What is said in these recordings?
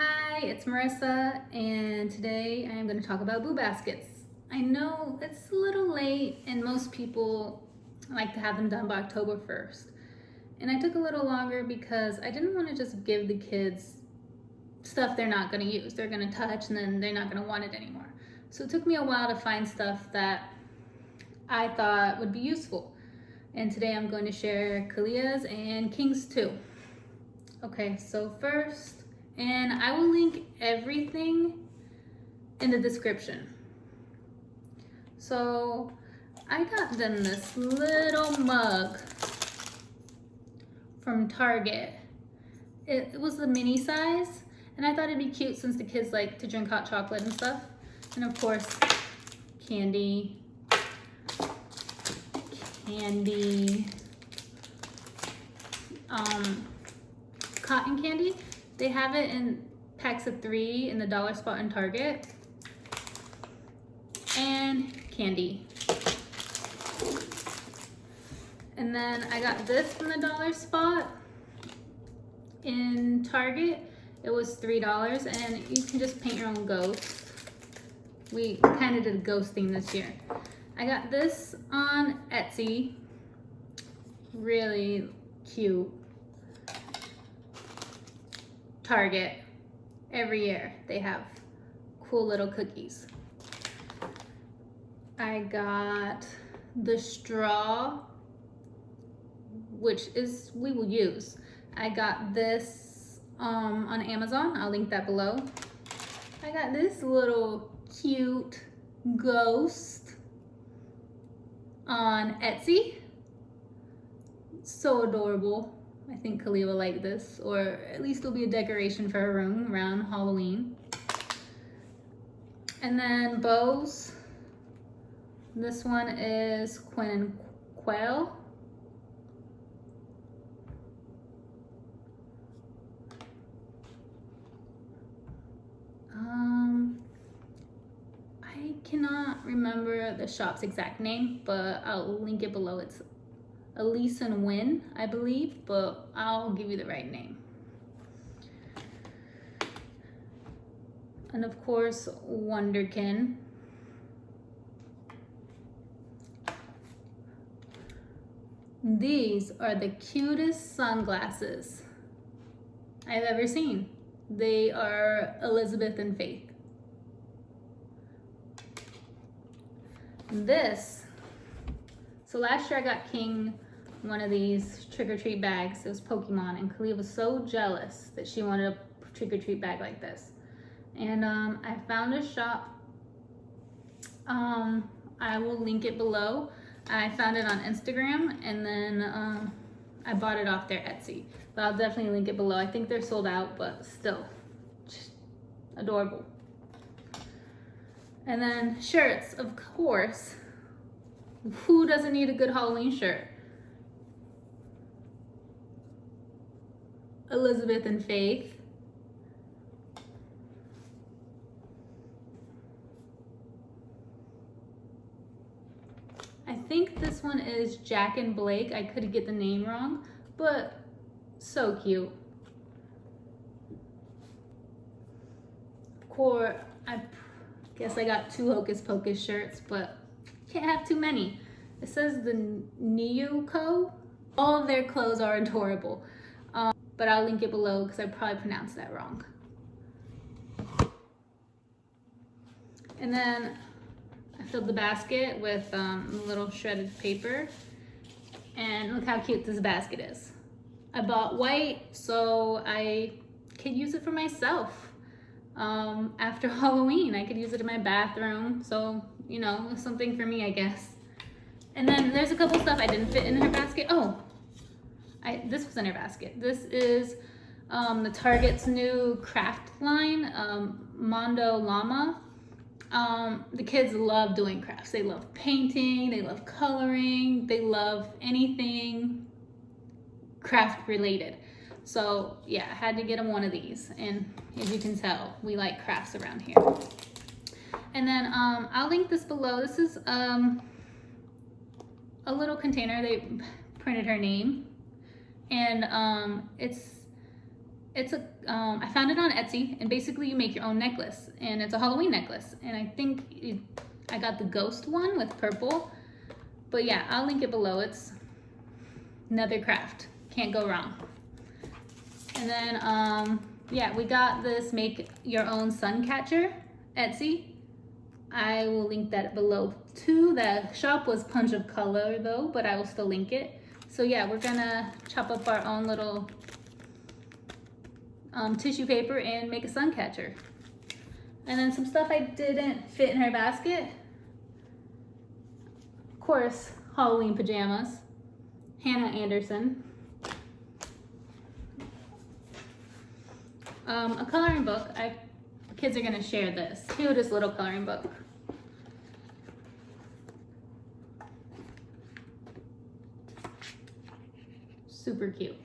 Hi, it's Marissa, and today I am going to talk about boo baskets. I know it's a little late, and most people like to have them done by October 1st. And I took a little longer because I didn't want to just give the kids stuff they're not going to use. They're going to touch, and then they're not going to want it anymore. So it took me a while to find stuff that I thought would be useful. And today I'm going to share Kalia's and King's too. Okay, so first, and I will link everything in the description. So I got them this little mug from Target. It was the mini size, and I thought it'd be cute since the kids like to drink hot chocolate and stuff. And of course, candy, cotton candy. They have it in packs of 3 in the dollar spot in Target. And candy. And then I got this from the dollar spot in Target. It was $3, and you can just paint your own ghost. We kind of did a ghost theme this year. I got this on Etsy. Really cute. Target. Every year they have cool little cookies. I got the straw, which is we will use. I got this on Amazon. I'll link that below. I got this little cute ghost on Etsy. So adorable. I think Kalia will like this, or at least it'll be a decoration for her room around Halloween. And then bows. This one is Quinn and Quail. I cannot remember the shop's exact name, but I'll link it below. It's Elise and Wynn, I believe, but I'll give you the right name. And of course, Wonderkin. These are the cutest sunglasses I've ever seen. They are Elizabeth and Faith. So last year I got King one of these trick-or-treat bags. It was Pokemon, and Kalia was so jealous that she wanted a trick-or-treat bag like this. And I found a shop. I will link it below. I found it on Instagram, and then I bought it off their Etsy. But I'll definitely link it below. I think they're sold out, but still, just adorable. And then shirts, of course. Who doesn't need a good Halloween shirt? Elizabeth and Faith. I think this one is Jack and Blake. I could get the name wrong, but so cute. Of course, I guess I got 2 Hocus Pocus shirts, but can't have too many. It says the Niyuko. All of their clothes are adorable, but I'll link it below because I probably pronounced that wrong. And then I filled the basket with a little shredded paper, and look how cute this basket is. I bought white so I could use it for myself. After Halloween, I could use it in my bathroom, so you know, something for me, I guess. And then there's a couple stuff I didn't fit in her basket. This was in her basket. This is the Target's new craft line, Mondo Llama. The kids love doing crafts. They love painting, they love coloring, they love anything craft related. So yeah, I had to get them one of these, and as you can tell, we like crafts around here. And then I'll link this below. This is a little container. They printed her name, and it's it's a, I found it on Etsy, and basically you make your own necklace, and it's a Halloween necklace. And I think I got the ghost one with purple, but yeah, I'll link it below. It's another craft, can't go wrong. And then, yeah, we got this make your own sun catcher, Etsy. I will link that below too. The shop was Punch of Color though, but I will still link it. So yeah, we're gonna chop up our own little tissue paper and make a sun catcher. And then some stuff I didn't fit in her basket. Of course, Halloween pajamas. Hannah Anderson. A coloring book. Kids are gonna share this. Cutest little coloring book. Super cute.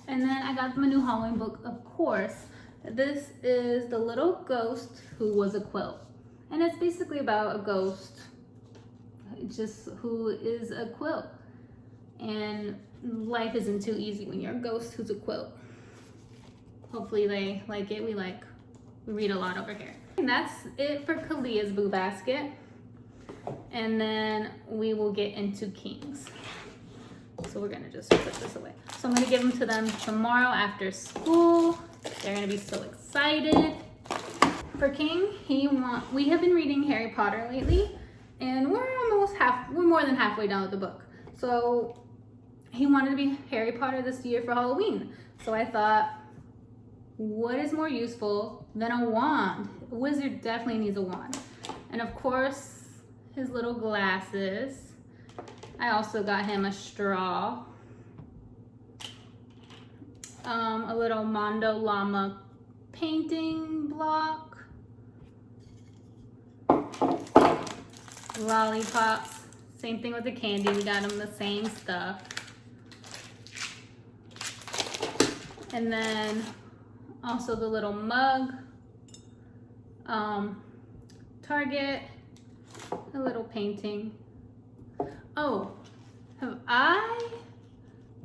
And then I got them a new Halloween book, of course. This is The Little Ghost Who Was a Quilt. And it's basically about a ghost just who is a quilt. And life isn't too easy when you're a ghost who's a quilt. Hopefully they like it. We read a lot over here. And that's it for Kalia's Boo Basket. And then we will get into King's. So we're gonna just put this away. So I'm gonna give them to them tomorrow after school. They're gonna be so excited. For King, we have been reading Harry Potter lately, and we're more than halfway done with the book. So he wanted to be Harry Potter this year for Halloween. So I thought, what is more useful than a wand? A wizard definitely needs a wand. And of course, his little glasses. I also got him a straw. A little Mondo Llama painting block. Lollipops. Same thing with the candy. We got him the same stuff. And then also the little mug. Target. A little painting. Oh,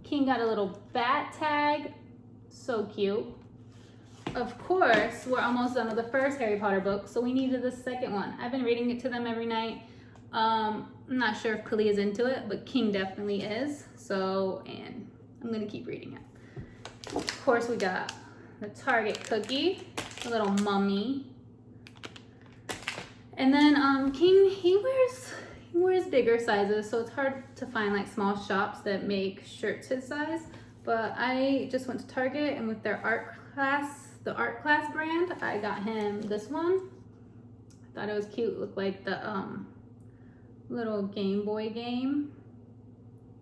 King got a little bat tag. So cute. Of course, we're almost done with the first Harry Potter book, so we needed the second one. I've been reading it to them every night. I'm not sure if Kali is into it, but King definitely is. So, and I'm gonna keep reading it. Of course, we got the Target cookie, a little mummy. And then King, he wears bigger sizes, so it's hard to find like small shops that make shirts his size. But I just went to Target, and with their art class, the art class brand, I got him this one. I thought it was cute. It looked like the little Game Boy game,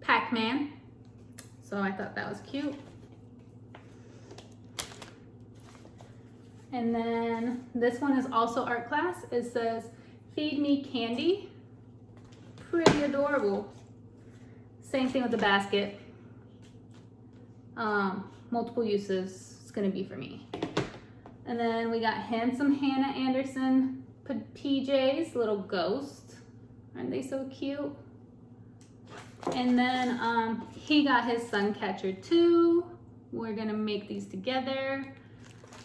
Pac-Man. So I thought that was cute. And then this one is also art class. It says, "Feed me candy." Pretty adorable. Same thing with the basket. Multiple uses. It's gonna be for me. And then we got him some Hannah Anderson PJs, little ghost. Aren't they so cute? And then he got his sun catcher too. We're gonna make these together.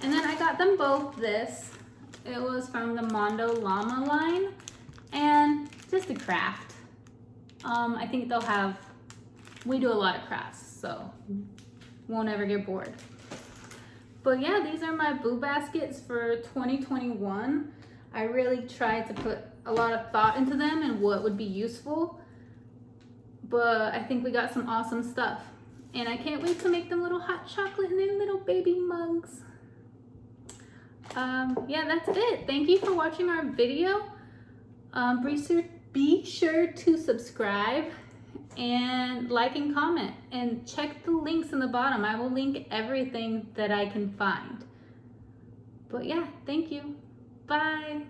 And then I got them both this. It was from the Mondo Llama line, and just a craft. I think we do a lot of crafts, so won't ever get bored. But yeah, these are my Boo Baskets for 2021. I really tried to put a lot of thought into them and what would be useful. But I think we got some awesome stuff. And I can't wait to make them little hot chocolate in their little baby mugs. Yeah, that's it. Thank you for watching our video. Be sure to subscribe and like and comment, and check the links in the bottom. I will link everything that I can find. But yeah, thank you. Bye.